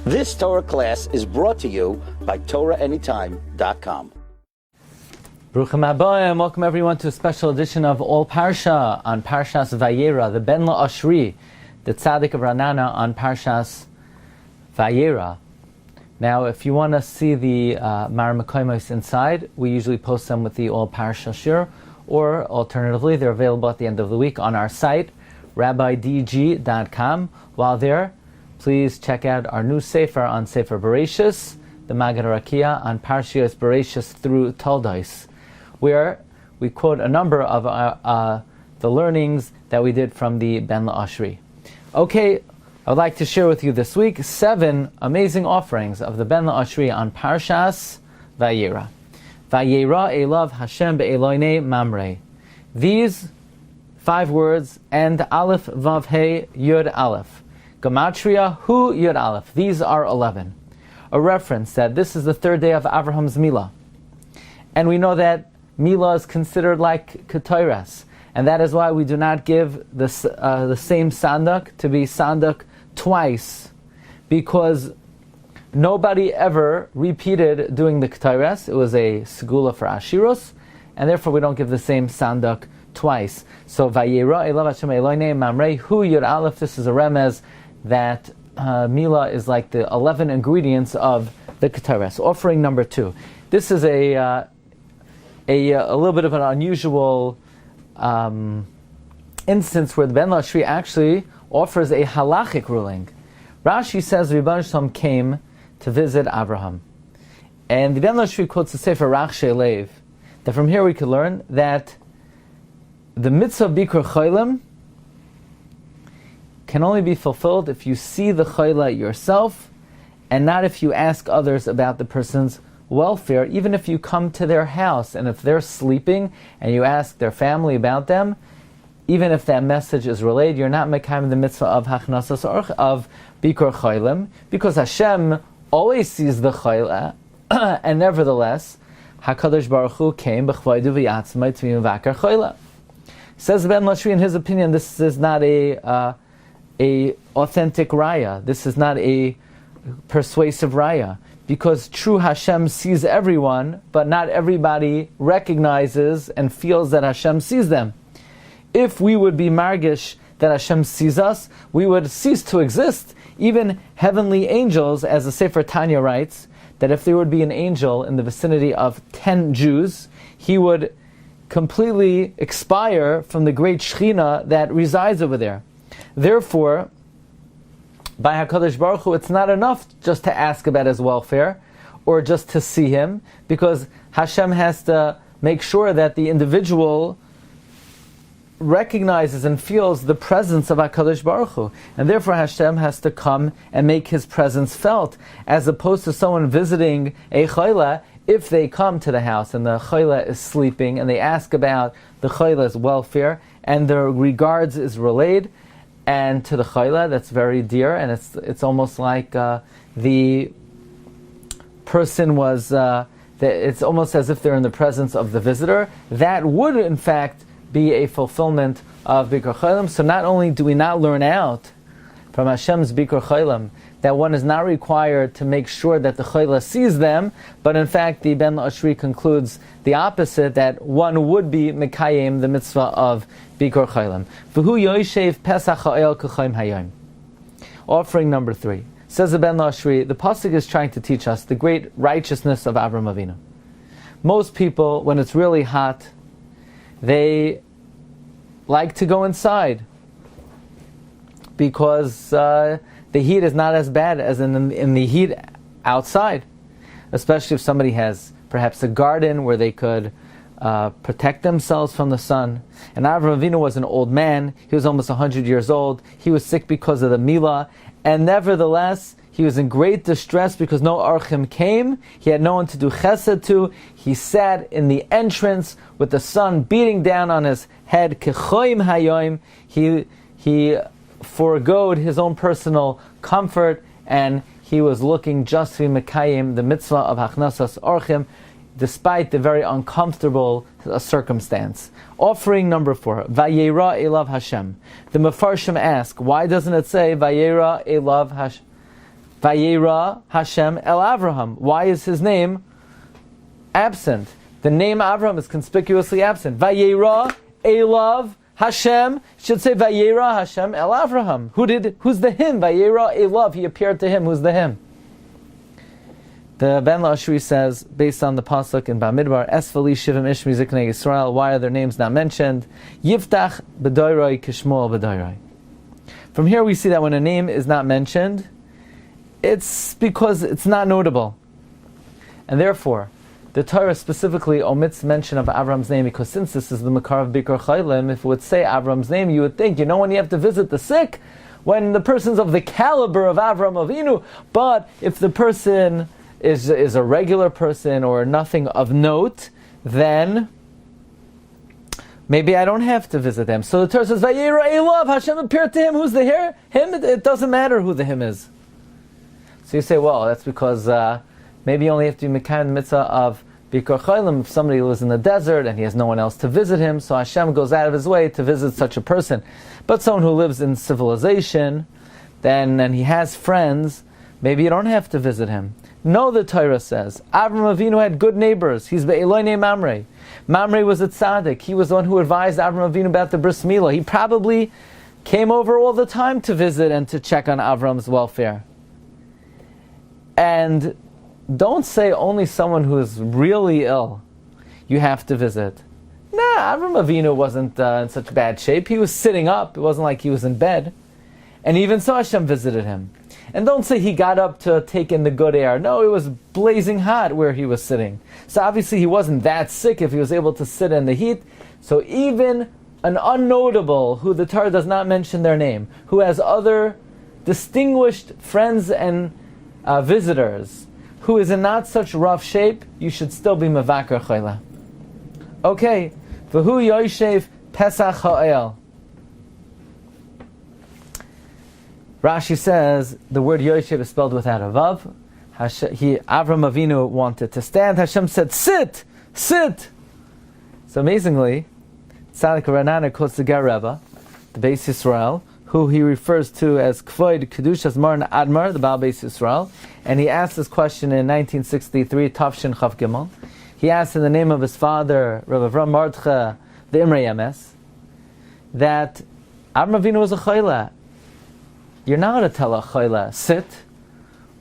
This Torah class is brought to you by TorahAnytime.com. Baruchim Habayim, welcome everyone to a special edition of All Parsha on Parshas Vayeira, the Ben La'ashri, the Tzaddik of Ranana on Parshas Vayeira. Now, if you want to see the Maramakoimos inside, we usually post them with the All Parsha Shiur, or alternatively, they're available at the end of the week on our site, rabbidg.com. While there, please check out our new Sefer on Sefer Bereshis, the Magad Rakia on Parshas Bereshis through Toldos, where we quote a number of the learnings that we did from the Ben La'ashri. Okay, I would like to share with you this week 7 amazing offerings of the Ben La'ashri on Parshas Vayeira. Vayeira elav Hashem be'eloinei mamre. These 5 words end Aleph Vav He Yud Aleph. Gematria Hu Yud Aleph. These are 11. A reference that this is the 3rd day of Abraham's Milah. And we know that Milah is considered like Ketores. And that is why we do not give the same sandak to be sandak twice. Because nobody ever repeated doing the Ketores. It was a segula for Ashirus. And therefore we don't give the same sandak twice. So Vayeira elav Hashem eloinei mamrei hu yud aleph. This is a remez that Milah is like the 11 ingredients of the Ketores. Offering number 2. This is a little bit of an unusual instance where the Ben La'ashri actually offers a halachic ruling. Rashi says Rebbeinu Shalom came to visit Abraham. And the Ben La'ashri quotes the Sefer Rachshei Lev, that from here we could learn that the mitzvah of Bikur Cholim can only be fulfilled if you see the chayla yourself, and not if you ask others about the person's welfare, even if you come to their house, and if they're sleeping, and you ask their family about them, even if that message is relayed, you're not mekayim the mitzvah of hachnasas orch, of Bikur Cholim, because Hashem always sees the chayla, and nevertheless, HaKadosh Baruch Hu came b'chvaydu v'yatzmai t'vim v'akar chayla. Says Ben La'ashri, in his opinion, this is not a authentic raya. This is not a persuasive raya, because true Hashem sees everyone, but not everybody recognizes and feels that Hashem sees them. If we would be margish that Hashem sees us, we would cease to exist. Even heavenly angels, as the Sefer Tanya writes, that if there would be an angel in the vicinity of 10 Jews, he would completely expire from the great Shechina that resides over there. Therefore, by HaKadosh Baruch Hu, it's not enough just to ask about his welfare or just to see him, because Hashem has to make sure that the individual recognizes and feels the presence of HaKadosh Baruch Hu. And therefore Hashem has to come and make his presence felt, as opposed to someone visiting a chayla. If they come to the house and the chayla is sleeping and they ask about the chayla's welfare and the regards is relayed, and to the chayla, that's very dear, and it's almost like the person was, it's almost as if they're in the presence of the visitor. That would in fact be a fulfillment of Bikur Cholim. So not only do we not learn out from Hashem's Bikur Cholim that one is not required to make sure that the chayla sees them, but in fact the Ben La'ashri concludes the opposite, that one would be mekayim the mitzvah of Bikur Cholim. V'hu yoishev pesach ha'el k'chayim hayom. Offering number 3. Says the Ben La'ashri, the pasuk is trying to teach us the great righteousness of Avraham Avinu. Most people, when it's really hot, they like to go inside, because the heat is not as bad as in the heat outside, especially if somebody has perhaps a garden where they could protect themselves from the sun. And Avraham Avinu was an old man. He was almost 100 years old. He was sick because of the milah, and nevertheless he was in great distress because no archim came. He had no one to do chesed to. He sat in the entrance with the sun beating down on his head. Kechoim hayoim. He foregoed his own personal comfort, and he was looking just to Mekayim, the mitzvah of Hachnasas Orchim, despite the very uncomfortable circumstance. Offering number 4, Vayeira elav Hashem. The Mefarshim ask, why doesn't it say Vayeira elav Hashem? Vayeira Hashem El Avraham. Why is his name absent? The name Avraham is conspicuously absent. Vayeira Elav Hashem should say Vayeira Hashem El Avraham. Who's the him? Vayeira Elav. He appeared to him. Who's the him? The Ben Lashri says, based on the pasuk in Bamidbar, Esfali Shivim Ishmi Ziknei Yisrael. Why are their names not mentioned? Yiftach B'doiroi Kishmol B'doiroi. From here we see that when a name is not mentioned, it's because it's not notable. And therefore, the Torah specifically omits mention of Avram's name because since this is the Makar of Bikur Chaylim, if it would say Avram's name, you would think, when you have to visit the sick, when the person's of the caliber of Avram Avinu, but if the person is a regular person or nothing of note, then maybe I don't have to visit them. So the Torah says, Vayeira Elav, Hashem appeared to him. Who's the here? Him? It doesn't matter who the him is. So you say, well, that's because maybe you only have to be Mekayim the mitzvah of Bikur Chaylim if somebody lives in the desert and he has no one else to visit him, so Hashem goes out of his way to visit such a person. But someone who lives in civilization, and he has friends, maybe you don't have to visit him. No, the Torah says, Avram Avinu had good neighbors. He's Be'eloinei Mamre. Mamre was a tzaddik. He was the one who advised Avram Avinu about the bris milah. He probably came over all the time to visit and to check on Avram's welfare. And don't say only someone who is really ill you have to visit. Nah, Avram Avinu wasn't in such bad shape. He was sitting up. It wasn't like he was in bed. And even so Hashem visited him. And don't say he got up to take in the good air. No, it was blazing hot where he was sitting. So obviously he wasn't that sick if he was able to sit in the heat. So even an unnotable, who the Torah does not mention their name, who has other distinguished friends and visitors, who is in not such rough shape, you should still be Mevakar Chayla. Okay. V'hu Yoshev Pesach Ha'el. Rashi says the word Yoshev is spelled without a vav. Avram Avinu wanted to stand. Hashem said, sit, sit. So amazingly, Tzaddik Ranana quotes the Ger Rebbe, the Beis Yisrael, who he refers to as Kvoid Kedushas Maran Admar, the Baal Beis Yisrael, and he asked this question in 1963, Tafshin Chav Gimel. He asked in the name of his father, Rabbi Avram Mardcha, the Imrei Emes, that Avram Avinu was a chayla. You're not allowed to tell a chayla, sit,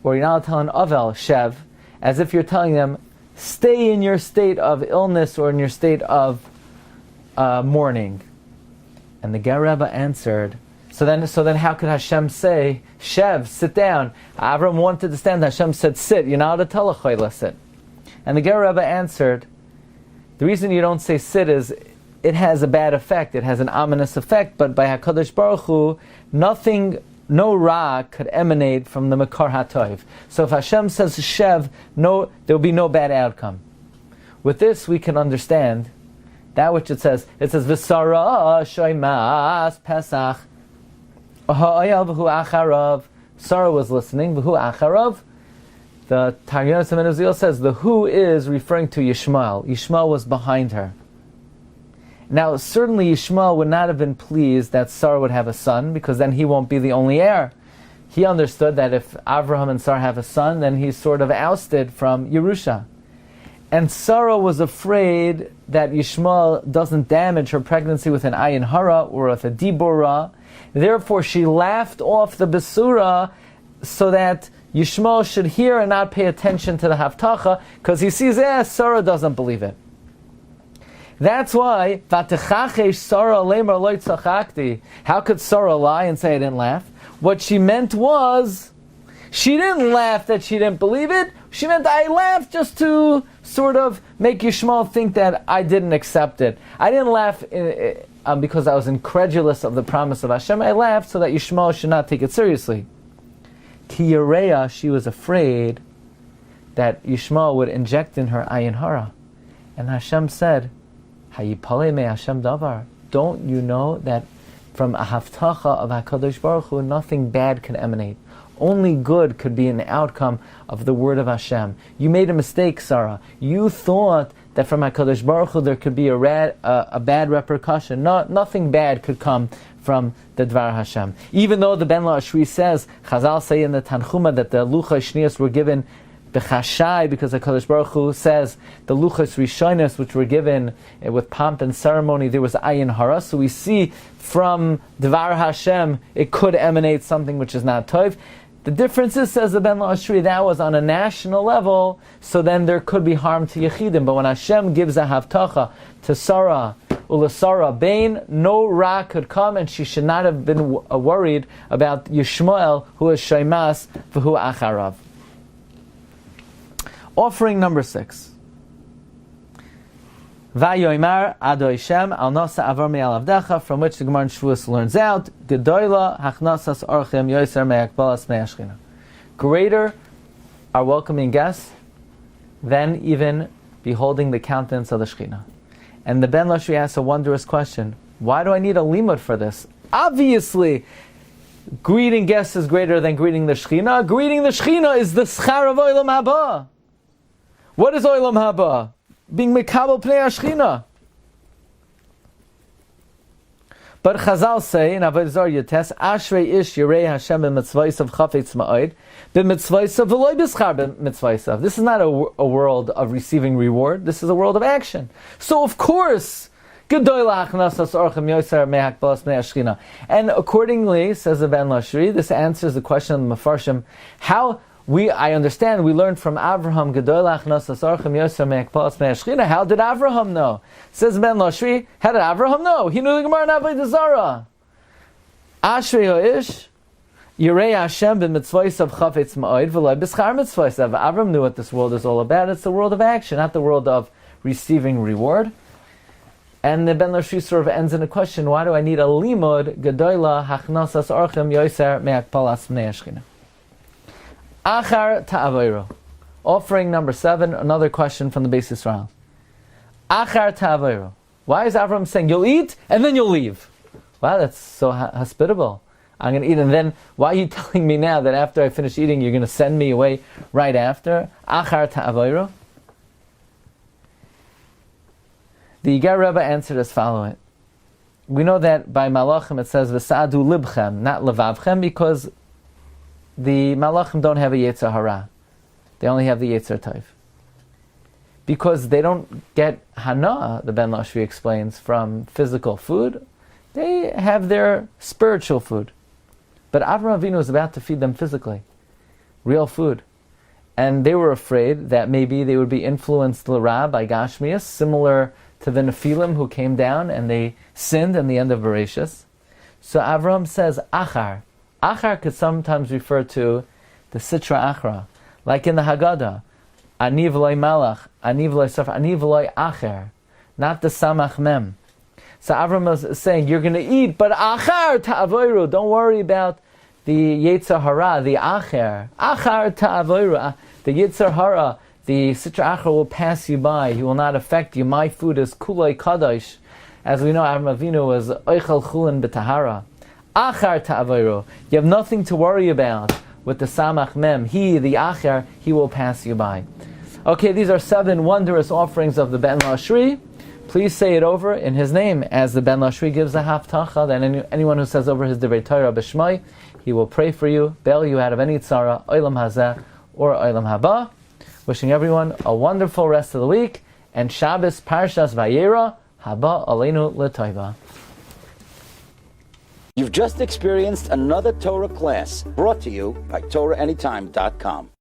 or you're not allowed to tell an avel, shev, as if you're telling them, stay in your state of illness or in your state of mourning. And the Ger Rebbe answered, so then how could Hashem say, shev, sit down? Avram wanted to stand, Hashem said, sit. You're not allowed to tell a chayla, sit. And the Ger Rebbe answered, the reason you don't say sit is, it has a bad effect, it has an ominous effect, but by HaKadosh Baruch Hu, no ra could emanate from the Makar HaTov. So if Hashem says shev, there will be no bad outcome. With this we can understand that which it says V'sara shoymas Pesach Ha'ayal v'hu acharav. Sarah was listening, v'hu acharav. The Targum Semen says the who is referring to Yishmael. Yishmael was behind her. Now, certainly Yishmael would not have been pleased that Sarah would have a son, because then he won't be the only heir. He understood that if Avraham and Sarah have a son, then he's sort of ousted from Yerusha. And Sarah was afraid that Yishmael doesn't damage her pregnancy with an ayin hara or with a dibora. Therefore, she laughed off the besura so that Yishmael should hear and not pay attention to the haftacha, because he sees, Sarah doesn't believe it. That's why, Vatechachesh Sarah lemar lo tzachakti. How could Sarah lie and say I didn't laugh? What she meant was, she didn't laugh that she didn't believe it. She meant I laughed just to sort of make Yishmael think that I didn't accept it. I didn't laugh because I was incredulous of the promise of Hashem. I laughed so that Yishmael should not take it seriously. Ki Yereya, she was afraid that Yishmael would inject in her ayin hara. And Hashem said, Hayipale me Hashem davar. Don't you know that from a haftacha of HaKadosh Baruch Hu, nothing bad can emanate. Only good could be an outcome of the word of Hashem. You made a mistake, Sarah. You thought that from HaKadosh Baruch Hu there could be a bad repercussion. Nothing bad could come from the Dvar Hashem. Even though the Ben La'ashri says, Chazal say in the Tanchuma that the Luchos Shniyos were given b'chashai, because the HaKadosh Baruch Hu says the Luchos Rishonos, which were given with pomp and ceremony, there was ayin hara. So we see from Dvar Hashem it could emanate something which is not tov. The difference is, says the Ben La'ashri, that was on a national level, so then there could be harm to Yechidim. But when Hashem gives a havtacha to Sarah, Ulasara Bain, no ra could come, and she should not have been worried about Yishmael, who is Shaimas, v'hu acharav. Offering number 6. Vayoimar Adoi Shem Al Nasa Avar Me'al Avdecha, from which the Gemara in Shavuos learns out, Gedoyla Hachnasas Orchim Yoiser Me'akbalas Me'ashchina. Greater are welcoming guests than even beholding the countenance of the Shechina. And the Ben Lashri asks a wondrous question. Why do I need a limud for this? Obviously, greeting guests is greater than greeting the Shechina. Greeting the Shechina is the schar of Olam Haba. What is Olam Haba? Being Mekabel Pnei HaShechina. But Chazal say in Avodah Zarah Yotes, Ashrei ish yirei Hashem b'mitzvaysav chafetz ma'od, b'mitzvaysav v'loy b'schar b'mitzvaysav. This is not a world of receiving reward. This is a world of action. So of course, Gedoy la'achnasas orchem yoser me'hakbalas pnei hashchina. And accordingly, says the Ben Lashri, this answers the question of the Mefarshim. How I understand, we learned from Avraham, Gedoy la'achnasas orchem yoser me'hakbalas pnei hashchina. How did Avraham know? Says Ben Lashri, how did Avraham know? He knew the Gemara in Avodah Zarah. Ashrei ho'ish, Yirei Hashem b'mitzvaysav chafetz ma'od v'loy b'schar mitzvaysav. Avraham knew what this world is all about. It's the world of action, not the world of receiving reward. And the Ben Lashri sort of ends in a question, why do I need a limud, gedoyla hachnasas orchem yoser me'akpalas pnei hashchina? Achar ta'avayro. Offering number 7, another question from the Beis Yisrael. Achar ta'avayro. Why is Avraham saying, you'll eat and then you'll leave? Wow, that's so hospitable. I'm going to eat, and then why are you telling me now that after I finish eating you're going to send me away right after? Achar ta'avayro. The Yigar Rebbe answered as following. We know that by Malachim it says V'sa'adu libchem, not levavchem, because the Malachim don't have a Yetzer Hara. They only have the Yetzer Tov. Because they don't get Hana, the Ben Lashri explains, from physical food. They have their spiritual food. But Avraham Avinu was about to feed them physically. Real food. And they were afraid that maybe they would be influenced l'ra by Gashmias, similar to the Nephilim who came down and they sinned in the end of Bereshis. So Avraham says, Achar. Achar could sometimes refer to the Sitra Achra. Like in the Haggadah, Ani v'loi malach, Ani v'loi safar, Ani v'loi acher. Not the Samach Mem. So Avraham is saying, you're going to eat, but Achar ta'avoiru. Don't worry about the Yetzer Hara, the Acher. Achar ta'avoiru. The Yetzer Hara, the Sitra Achra will pass you by. He will not affect you. My food is kuloi kadosh. As we know, Avraham Avinu was oichel chulin b'tahara. Achar ta'avoiru. You have nothing to worry about with the Samach Mem. He, the Acher, he will pass you by. Okay, these are 7 wondrous offerings of the Ben Lashri. Please say it over in his name, as the Ben Lashri gives a haftacha that anyone who says over his Divrei Torah b'shmai, he will pray for you, bail you out of any tzara, olam hazeh or olam haba. Wishing everyone a wonderful rest of the week, and Shabbos Parshas Vayeira, haba aleinu l'toiva. You've just experienced another Torah class brought to you by TorahAnytime.com.